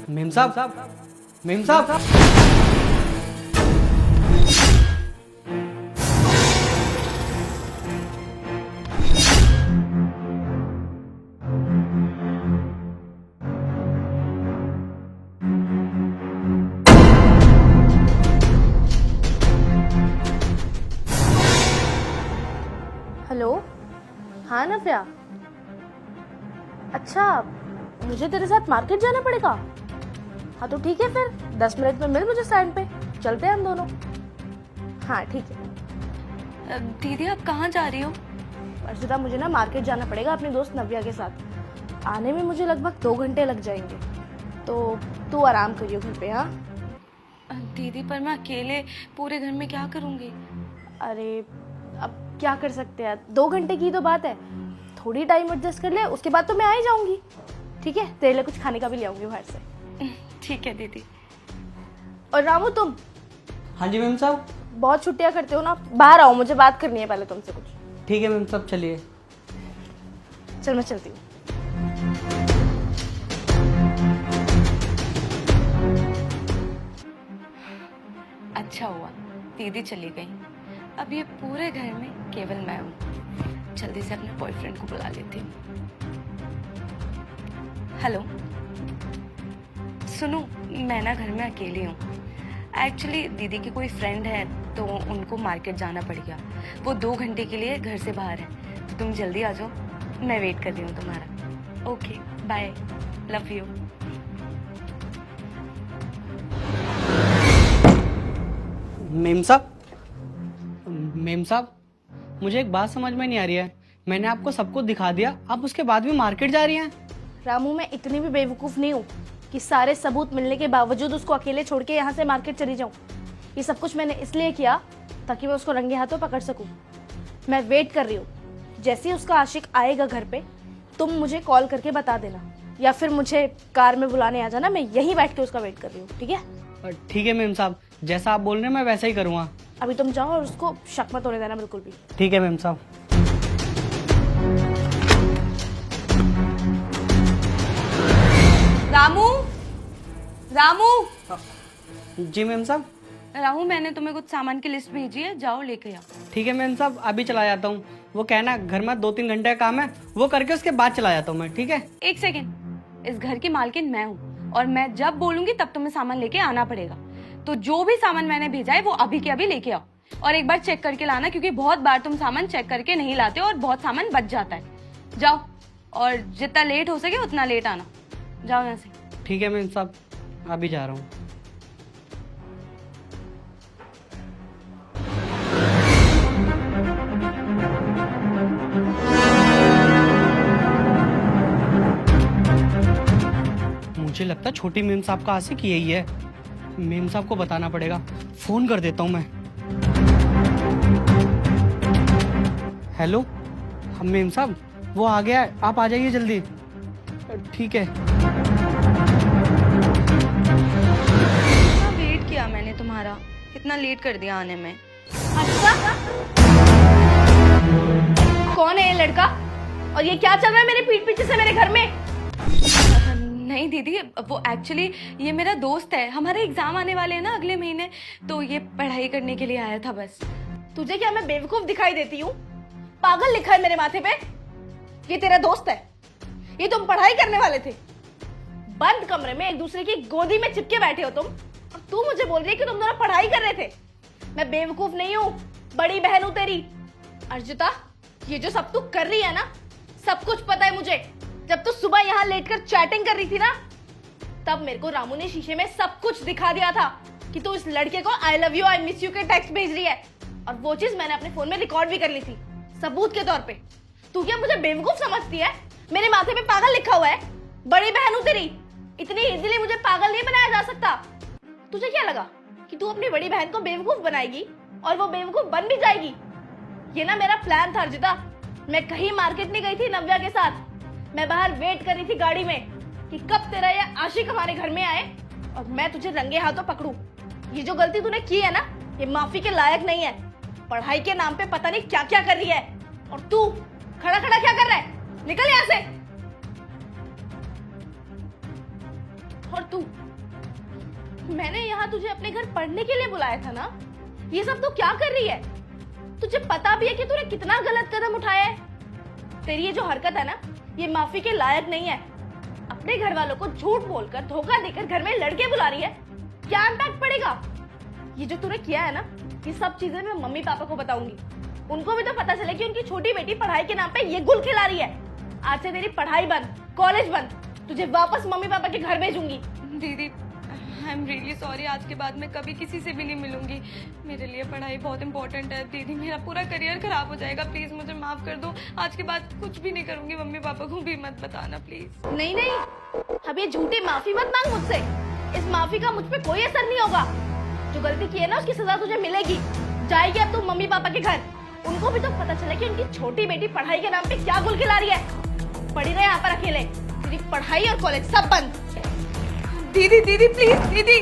Ma'am साहब, ma'am साहब। Hello, हाँ नव्या। अच्छा, मुझे तेरे साथ मार्केट जाना पड़ेगा। हाँ तो ठीक है, फिर 10 मिनट में मिल मुझे स्टैंड पे, चलते हैं हम दोनों। हाँ ठीक है। दीदी आप कहाँ जा रही हो? अर्षिता, मुझे ना मार्केट जाना पड़ेगा अपनी दोस्त नव्या के साथ। आने में मुझे लगभग 2 घंटे लग जाएंगे, तो तू आराम करियो घर पे। हाँ दीदी पर मैं अकेले पूरे घर में क्या करूँगी? अरे अब क्या कर सकते हैं, 2 घंटे की तो बात है, थोड़ी टाइम एडजस्ट कर ले, उसके बाद तो मैं आ ही जाऊंगी। ठीक है, तेरे लिए कुछ खाने का भी ले आऊंगी बाहर से। ठीक है दीदी। और रामू, तुम हाँ जी मेम साहब। बहुत छुट्टियां करते हो ना, बाहर आओ, मुझे बात करनी है पहले तुमसे कुछ। ठीक है मेम साहब, चलिए। चल मैं चलती हूँ। अच्छा हुआ दीदी चली गई, अब ये पूरे घर में केवल मैं हूँ। जल्दी से अपने बॉयफ्रेंड को बुला लेती हूँ। हेलो, सुनो, मैं ना घर में अकेली हूँ। एक्चुअली दीदी की कोई फ्रेंड है, तो उनको मार्केट जाना पड़ गया। वो 2 घंटे के लिए घर से बाहर है, तो तुम जल्दी आ जाओ, मैं वेट कर रही हूँ तुम्हारा। Okay bye, love you. Memsahib, memsahib, मुझे एक बात समझ में नहीं आ रही है। मैंने आपको सब कुछ दिखा दिया, आप उसके बाद भी मार्केट जा रही हैं। रामू, मैं इतनी भी बेवकूफ नहीं हूँ कि सारे सबूत मिलने के बावजूद उसको अकेले छोड़ के यहाँ से मार्केट चली जाऊँ। ये सब कुछ मैंने इसलिए किया ताकि मैं उसको रंगे हाथों पकड़ सकूँ। मैं वेट कर रही हूँ, जैसे ही उसका आशिक आएगा घर पे, तुम मुझे कॉल करके बता देना, या फिर मुझे कार में बुलाने आ जाना। मैं यहीं बैठ के उसका वेट कर रही हूँ। ठीक है? ठीक है मेम साहब, जैसा आप बोल रहे हैं मैं वैसा ही करूँगा। अभी तुम जाओ और उसको शक मत होने देना बिल्कुल भी। ठीक है मेम साहब। रामू, रामू, जी मेम साहब। रामू, मैंने तुम्हें कुछ सामान की लिस्ट भेजी है, जाओ लेके आओ। ठीक है मेम साहब, अभी चला जाता हूँ। वो कहना घर में 2-3 घंटे का काम है, वो करके उसके बाद चला जाता हूँ मैं। ठीक है? एक सेकेंड, इस घर की मालकिन मैं हूँ, और मैं जब बोलूंगी तब तुम्हें सामान लेके आना पड़ेगा। तो जो भी सामान मैंने भेजा है वो अभी के अभी लेके आओ, और एक बार चेक करके लाना, क्योंकि बहुत बार तुम सामान चेक करके नहीं लाते हो और बहुत सामान बच जाता है। जाओ, और जितना लेट हो सके उतना लेट आना। जाओ यहाँ से। ठीक है मेम साहब, अभी जा रहा हूँ। मुझे लगता है छोटी मेम साहब का आशिक यही है। मेम साहब को बताना पड़ेगा, फोन कर देता हूँ मैं। हेलो, हम मेम साहब, वो आ गया है, आप आ जाइए जल्दी। ठीक है। इतना वेट किया मैंने तुम्हारा, इतना लेट कर दिया आने में। अच्छा, कौन है ये लड़का, और ये क्या चल रहा है मेरे पीठ पीछे से मेरे घर में? नहीं दीदी, वो एक्चुअली ये मेरा दोस्त है। हमारे एग्जाम आने वाले हैं ना अगले महीने, तो ये पढ़ाई करने के लिए आया था बस। तुझे क्या मैं बेवकूफ दिखाई देती हूँ? पागल लिखा है मेरे माथे पे। ये तेरा दोस्त है, ये तुम पढ़ाई करने वाले थे। बंद कमरे में एक दूसरे की गोदी में चिपके बैठे हो तुम, और तू मुझे बोल रही है कि तुम दोनों पढ़ाई कर रहे थे। मैं बेवकूफ नहीं हूँ, बड़ी बहन हूँ तेरी। अर्जिता, ये जो सब तू कर रही है ना, सब कुछ पता है मुझे। जब तू सुबह यहाँ लेटकर चैटिंग कर रही थी ना, तब मेरे को रामू ने शीशे में सब कुछ दिखा दिया था कि तू इस लड़के को I love you, I miss you के टेक्स्ट भेज रही है। और वो चीज मैंने अपने फोन में रिकॉर्ड भी कर ली थी, सबूत के तौर पे। तू क्या मुझे बेवकूफ समझती है? मेरे माथे पे पागल लिखा हुआ है। बड़ी बहन हूं तेरी, इतनी इजीली मुझे पागल नहीं बनाया जा सकता। तुझे क्या लगा कि तू अपनी बड़ी बहन को बेवकूफ बनाएगी और वो बेवकूफ बन भी जाएगी? ये ना मेरा प्लान था अर्जिता। मैं कहीं मार्केट नहीं गई थी नव्या के साथ, मैं बाहर वेट कर रही थी गाड़ी में कि कब तेरा ये आशिक हमारे घर में आए और मैं तुझे रंगे हाथों पकड़ूं। ये जो गलती तूने की है ना, ये माफी के लायक नहीं है। पढ़ाई के नाम पे पता नहीं क्या क्या कर रही है, और तू खड़ा खड़ा क्या कर रहा है? निकल यहाँ से। और तू, मैंने यहाँ तुझे अपने घर पढ़ने के लिए बुलाया था ना? ये सब तू क्या कर रही है? तुझे पता भी है कि तूने कितना गलत कदम उठाया है? तेरी ये जो हरकत है ना, ये माफी के लायक नहीं है। अपने घर वालों को झूठ बोलकर, धोखा देकर घर में लड़के बुला रही है। क्या इम्पैक्ट पड़ेगा? ये जो तूने किया है ना, ये सब चीजें मैं मम्मी पापा को बताऊंगी। उनको भी तो पता चले कि उनकी छोटी बेटी पढ़ाई के नाम पे ये गुल खिला रही है। आज से तेरी पढ़ाई बंद, कॉलेज बंद। तुझे वापस मम्मी पापा के घर भेजूंगी। दीदी, आई एम रियली सॉरी। आज के बाद मैं कभी किसी से भी नहीं मिलूंगी। मेरे लिए पढ़ाई बहुत इंपॉर्टेंट है दीदी। मेरा पूरा करियर खराब हो जाएगा। प्लीज मुझे माफ कर दो। आज के बाद कुछ भी नहीं करूंगी। मम्मी पापा को भी मत बताना प्लीज। नहीं नहीं, अब ये झूठी माफी मत मांग मुझसे। इस माफी का मुझ पे कोई असर नहीं होगा। जो गलती की है ना, उसकी सजा तुझे मिलेगी। जाएगी अब तू मम्मी पापा के घर। उनको भी तो पता चले कि उनकी छोटी बेटी पढ़ाई के नाम पे क्या गुल खिला रही है। पड़ी रहे यहाँ पर अकेले। तेरी पढ़ाई और कॉलेज सब बंद। दीदी दीदी प्लीज, दीदी